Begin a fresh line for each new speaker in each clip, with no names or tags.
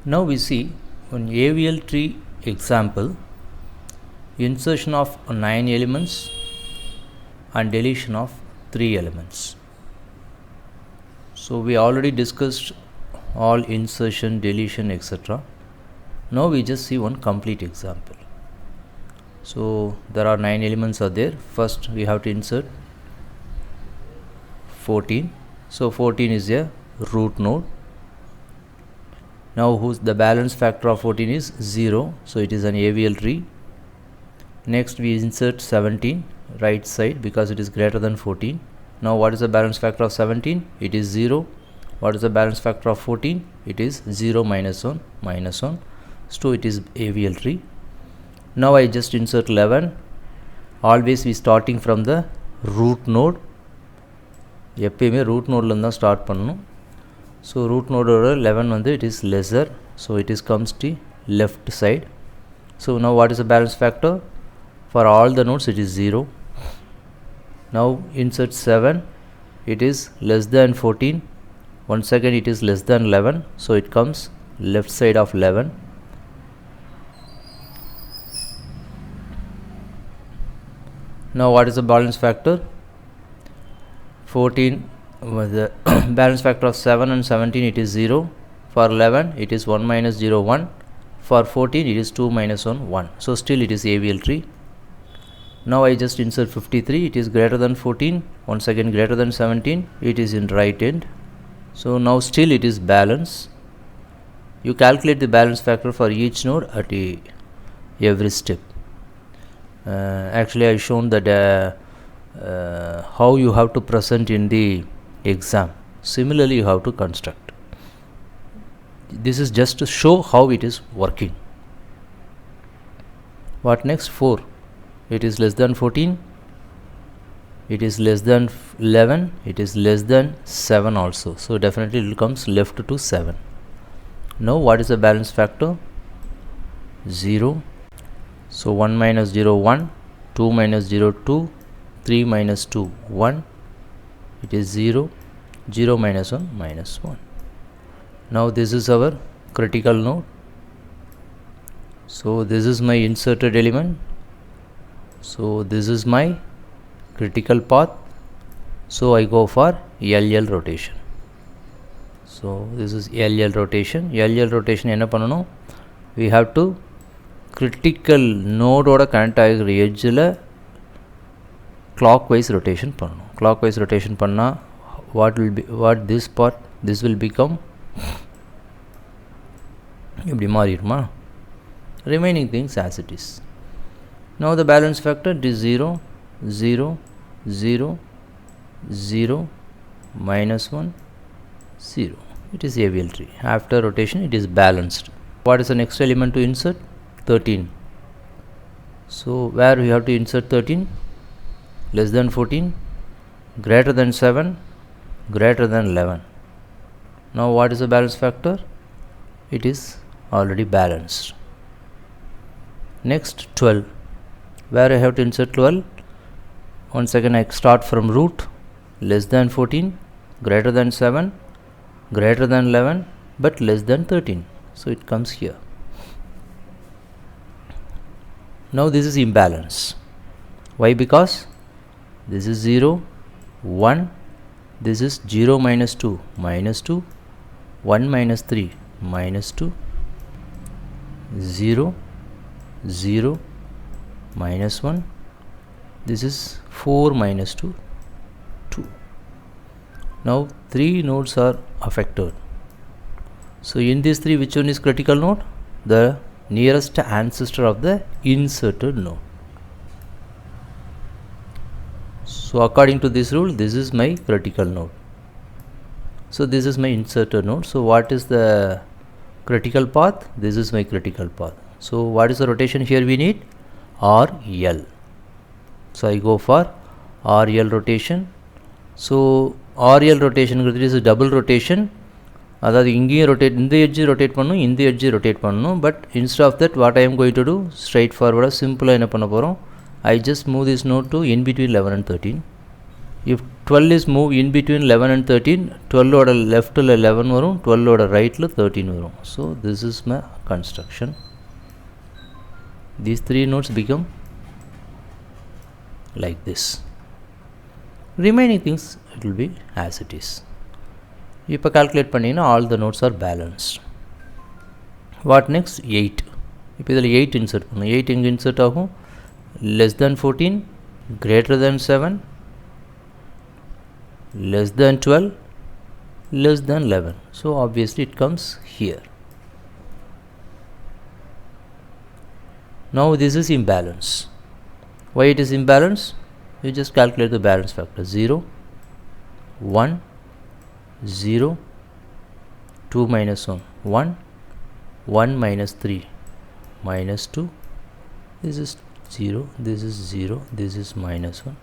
Now we see an AVL tree example, insertion of 9 elements and deletion of 3 elements. So we already discussed all insertion, deletion, etc. Now we just see one complete example. So there are 9 elements are there. First we have to insert 14. So 14 is a root node. Now the balance factor of 14 is 0, so it is an AVL tree. Next we insert 17 right side because it is greater than 14. Now what is the balance factor of 17? It is 0. What is the balance factor of 14? It is 0 minus 1 minus 1. So it is AVL tree. Now I just insert 11. Always we starting from the root node. எப்பயுமே root node தான் start பண்ணணும். So root node 11 வந்து it is lesser, so it is comes to left side. So now what is the balance factor? For all the nodes it is 0. Now insert 7, it is less than 14. Once again it is less than 11, so it comes left side of 11. Now what is the balance factor? 14 with the balance factor of 7 and 17 it is 0. For 11 it is 1 minus 0 1. For 14 it is 2 minus 1 1. So still it is AVL tree. Now I just insert 53. It is greater than 14. Once again greater than 17. It is in right end. So now still it is balance. You calculate the balance factor for each node at every step. Actually I shown that how you have to present in the exam. Similarly you have to construct. This is just to show how it is working. What next? 4. It is less than 14. It is less than 11. It is less than 7 also. So definitely it comes left to 7. Now what is the balance factor? 0. So 1 minus 0 1. 2 minus 0 2. 3 minus 2 1. It is 0. 0 minus 1 minus 1. Now this is our critical node. So this is my inserted element. So this is my critical path. So I go for LL rotation. So this is LL rotation. LL rotation enna pannanum? We have to critical node oda connect aagir edge la clockwise rotation பண்ணணும். Clockwise rotation பண்ணா what this will become இப்படி மாறிடுமா? Remaining things as it is. Now the balance factor is 0 0 0 0 minus 1 0. It is AVL tree. After rotation it is balanced. What is the next element to insert? 13. So where we have to insert 13? Less than 14, greater than 7, greater than 11. Now what is the balance factor? It is already balanced. Next 12. Where I have to insert 12? Once again I start from root. Less than 14, greater than 7, greater than 11, but less than 13. So it comes here. Now this is imbalance. Why? Because this is 0 1. This is 0 minus 2 minus 2. 1 minus 3 minus 2. 0 0 minus 1. This is 4 minus 2 2. Now 3 nodes are affected. So in these 3, which one is critical node? The nearest ancestor of the inserted node. So according to this rule, this is my critical node. So this is my inserted node. So what is the critical path? This is my critical path. So what is the rotation here we need? RL. So I go for RL rotation. So RL rotation is a double rotation. அதாவது இங்கேயும் rotate, இந்த edge rotate பண்ணணும், இந்த edge rotate பண்ணணும். But instead of that, what I am going to do, straight forward, simple என்ன பண்ண போகிறோம்? I just move this node to in between 11 and 13. If 12 is moved in between 11 and 13, 12 oda left la 11 varum, 12 oda right la 13 varum. So this is my construction. These three nodes become like this. Remaining things it will be as it is. இப்போ calculate பண்ணினா all the nodes are balanced. What next? 8. இப்போ இதில் 8 insert பண்ணும். 8 எங்கே insert ஆகும்? Less than 14, greater than 7, less than 12, less than 11. So obviously it comes here. Now this is imbalance. Why it is imbalance? You just calculate the balance factor. 0, 1, 0, 2 minus 1, 1, 1 minus 3, minus 2, this is 0, this is 0, this is minus 1,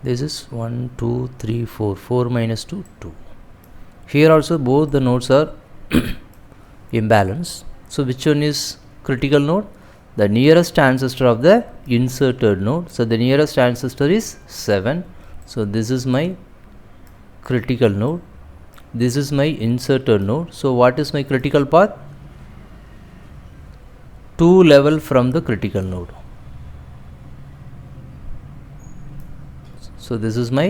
this is 1, 2, 3, 4, 4 minus 2, 2. Here also both the nodes are imbalanced. So which one is critical node? The nearest ancestor of the inserted node. So the nearest ancestor is 7. So this is my critical node. This is my inserted node. So what is my critical path? 2 level from the critical node. So this is my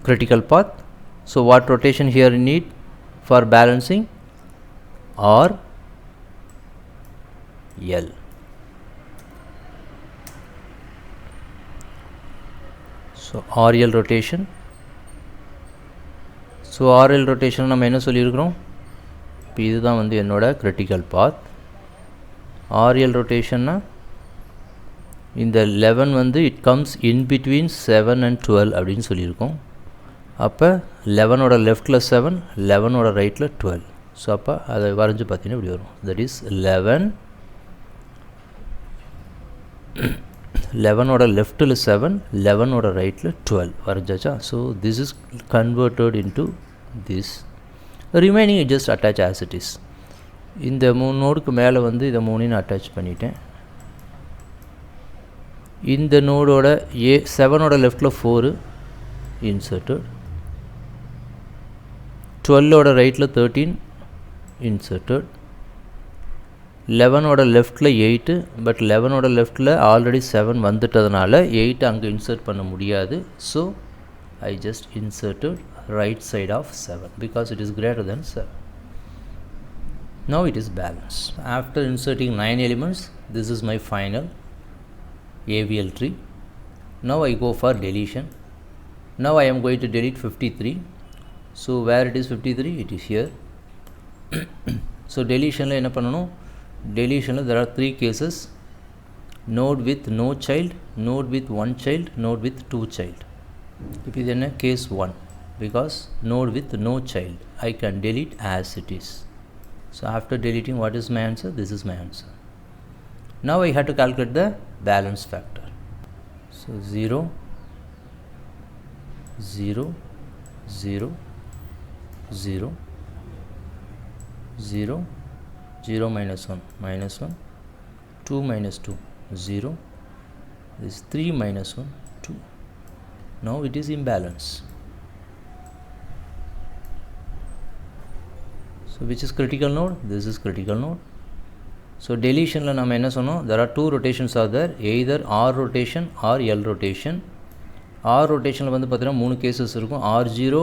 critical path. So what rotation here you need for balancing? R L. So RL rotation. So RL rotation நம்ம என்ன சொல்லியிருக்கிறோம்? இப்போ இதுதான் வந்து என்னோட critical path. RL rotation இந்த 11 வந்து it comes in between 7 and 12 அப்படின்னு சொல்லியிருக்கோம். அப்போ 11 ஓட லெஃப்டில் 7, 11 ஓட ரைட்டில் 12. ஸோ அப்போ அதை வரைஞ்சி பார்த்தீங்கன்னா இப்படி வரும். தட் இஸ் 11 ஓட லெஃப்டில் 7, 11 ஓட ரைட்டில் 12 வரைஞ்சாச்சா. So this is converted into this. Remaining just attach as it is. இந்த 3 நோடுக்கு மேலே வந்து இதை 3 அட்டாச் பண்ணிட்டேன். இந்த நோடோட 7ஓட லெஃப்டில் 4 இன்சர்ட்டட், 12ஓட ரைட்டில் 13 இன்சர்ட்டட், 11ஓட லெஃப்டில் 8, பட் 11ஓட லெஃப்டில் ஆல்ரெடி 7 வந்துட்டதுனால 8 அங்கே இன்சர்ட் பண்ண முடியாது. So I just inserted right side of 7 because it is greater than 7. Now it is balanced. After inserting 9 elements, this is my final AVL tree. Now I go for deletion. Now I am going to delete 53. So where it is 53? It is here. So deletion la enna pannanum? Deletion la there are 3 cases: node with no child, node with 1 child, node with 2 child. If it is case 1, because node with no child, I can delete as it is. So after deleting, what is my answer? This is my answer. Now I have to calculate the balance factor. So 0, 0, 0, 0, 0, 0 minus 1, minus 1, 2 minus 2, 0, this is 3 minus 1, 2. Now it is imbalance. So which is critical node? This is critical node. So deletion la nama enna sonnom? There are 2 rotations are there, either R rotation or L rotation. R rotation la vandu pathina 3 cases irukum: R0,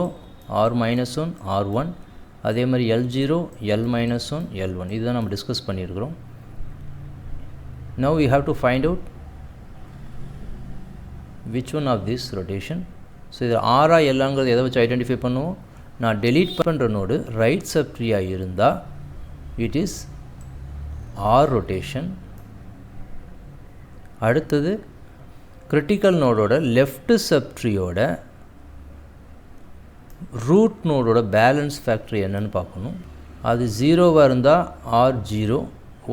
R minus 1, R1. அதே மாதிரி L0, L minus 1, L1. இதுதான் நம்ம discuss பண்ணியிருக்கிறோம். Now we have to find out which one of this rotation. So இது R ஆ L-ங்கிறது எதை வச்சு identify பண்ணுவோம்? நான் delete பண்ணுற நோடு ரைட் சப் ட்ரீயாக இருந்தால் it is R rotation. அடுத்தது கிரிட்டிக்கல் நோடோட லெஃப்ட் சப் ட்ரீயோட ரூட் நோடோட பேலன்ஸ் ஃபேக்டர் என்னன்னு பார்க்கணும். அது 0வாக இருந்தால் R0,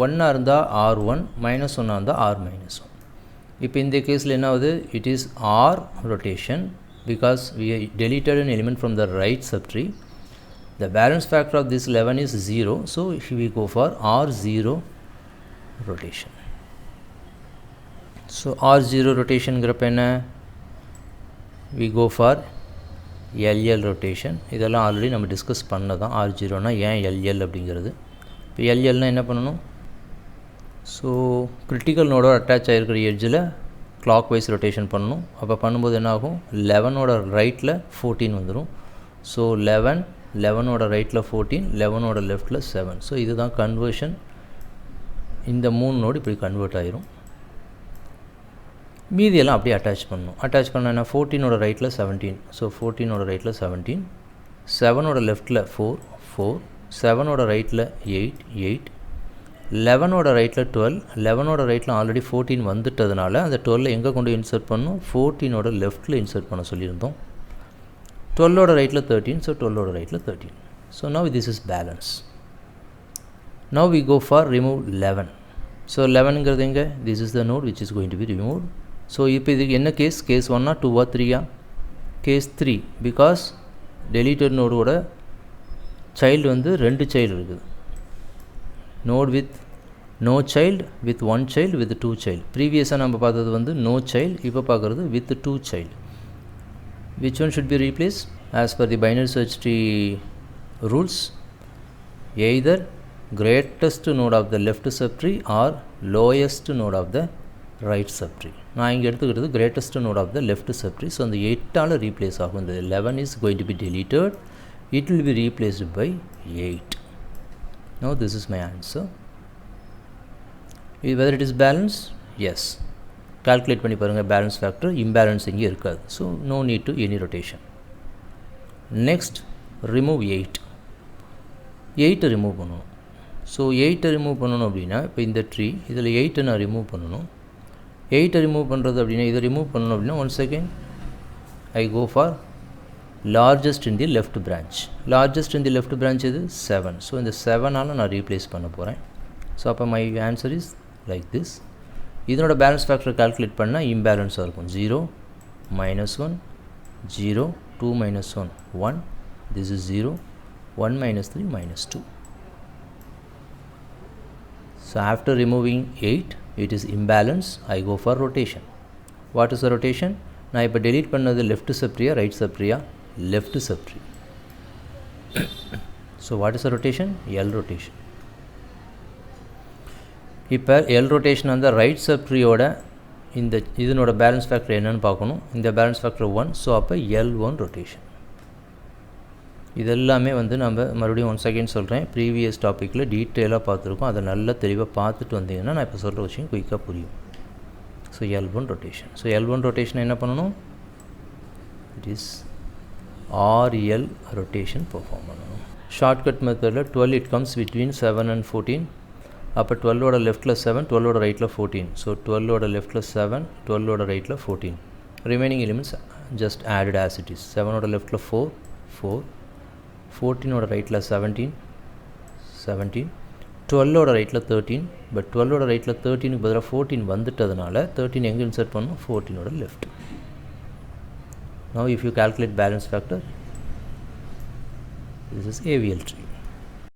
1ஆக இருந்தால் R1, -1ஆக இருந்தால் R -1. இப்போ இந்த கேஸில் என்ன ஆகுது? It is R rotation because we deleted an element from the right subtree. The balance factor of this 11 is 0, so we go for R0 rotation. So R0 rotation graph என்ன? we go for LL rotation. இதெல்லாம் already நம்ம discuss பண்ணதான். R0னா ஏன் LL அப்படிங்கிறது. இப்போ LLனா என்ன பண்ணணும்? ஸோ கிரிட்டிக்கல் நோடோட அட்டாச் ஆகிருக்கிற எட்ஜில் கிளாக் வைஸ் ரொட்டேஷன் பண்ணணும். அப்போ பண்ணும்போது என்ன ஆகும்? 11ஓட ரைட்டில் 14 வந்துடும். ஸோ 11ஓட ரைட்டில் 14, 11ஓட லெஃப்டில் 7. ஸோ இதுதான் கன்வர்ஷன். இந்த 3 நோடு இப்படி கன்வெர்ட் ஆகிரும். மீதியெல்லாம் அப்படியே அட்டாச் பண்ணணும். அட்டாச் பண்ண என்ன? 14ஓட ரைட்டில் 17. ஸோ 14ஓட ரைட்டில் 17, 7ஓட லெஃப்டில் 4, 4, 7ஓட ரைட்டில் 8, 8, 11ஓட ரைட்டில் 12, 11ஓட ரைட்டில் ஆல்ரெடி 14 வந்துட்டதுனால அந்த 12 எங்கே கொண்டு இன்சர்ட் பண்ணணும்? 14ஓட லெஃப்ட்டில் இன்சர்ட் பண்ண சொல்லியிருந்தோம். 12ஓட ரைட்டில் 13, ஸோ 12ஓட ரைட்டில் 13. So now this is balance. Now we go for remove 11. So 11ங்கிறது எங்கே? This is the node which is going to be removed. So இப்போ இதுக்கு என்ன case? Case 1 2 3? Case 3, because deleted நோடோட சைல்டு வந்து 2 சைல்டு இருக்குது. Node with no child, with 1 child, with 2 child. ப்ரீவியஸாக நம்ம பார்த்தது வந்து நோ சைல்டு, இப்போ பார்க்குறது with 2 child. Which one should be replaced? As per the binary search tree rules, either greatest node of the left subtree or lowest node of the right subtree. நான் இங்கே எடுத்துக்கிறது greatest node of the left subtree. So அந்த 8ஆல் replace ஆகும். இந்த 11 is going to be deleted. It will be replaced by 8. Now this is my answer. Whether it is balanced? Yes. Calculate பண்ணி பாருங்கள் balance factor. Imbalance இங்கே இருக்காது. So no need to any rotation. Next remove 8. 8 remove பண்ணணும். So 8 remove பண்ணணும் அப்படின்னா இப்போ இந்த tree இதில் 8 நான் ரிமூவ் பண்ணணும். 8 ரிமூவ் பண்ணுறது அப்படின்னா இதை ரிமூவ் பண்ணணும் அப்படின்னா one second I go for largest in the left branch. Largest in the left branch இது 7. ஸோ இந்த 7ஆல் நான் ரீப்ளேஸ் பண்ண போகிறேன். ஸோ அப்போ my answer is like this. இதனோட பேலன்ஸ் ஃபேக்டர் கால்குலேட் பண்ணால் இம்பேலன்ஸாக இருக்கும். 0 -1 0 2 -1 1. This is 0 1 -3 -2. So after removing 8, it is imbalance. I go for rotation. What is the rotation? நான் இப்போ delete பண்ணது left subtree, right subtree? Left subtree. So what is the rotation? L rotation. இப்போ L rotation அந்த right சப்ட்ரீயோட இந்த இதனோட balance factor என்னென்னு பார்க்கணும். இந்த பேலன்ஸ் ஃபேக்டர் 1. ஸோ அப்போ L1 ரொட்டேஷன். இதெல்லாமே வந்து நம்ம மறுபடியும் 1 செகண்ட் சொல்கிறேன். ப்ரீவியஸ் டாப்பிக்கில் டீட்டெயிலாக பார்த்துருக்கோம். அதை நல்லா தெளிவாக பார்த்துட்டு வந்தீங்கன்னா நான் இப்போ சொல்கிற விஷயம் குயிக்காக புரியும். So L1 rotation. So L1 rotation என்ன பண்ணணும்? It is RL rotation perform பண்ணணும். ஷார்ட்கட் மெத்தடில் 12 இட் கம்ஸ் பிட்வீன் 7 and 14. அப்போ 12ஓட லெஃப்ட்டில் 7, 12ஓட ரைட்டில் 14. ஸோ 12ஓட லெஃப்ட்டில் 7, 12ஓட ரைட்டில் 14. Remaining elements just added as it is. 7ஓட லெஃப்ட்டில் 4, 4, 14ஓட ரைட்டில் 17, 17, 12ஓட ரைட்டில் 13. பட் 12ஓட ரைட்டில் 13க்கு பதிலாக 14 வந்துட்டதுனால 13 எங்கே இன்சர்ட் பண்ணணும்? 14ஓட left. Now if you calculate balance factor, this is AVL tree.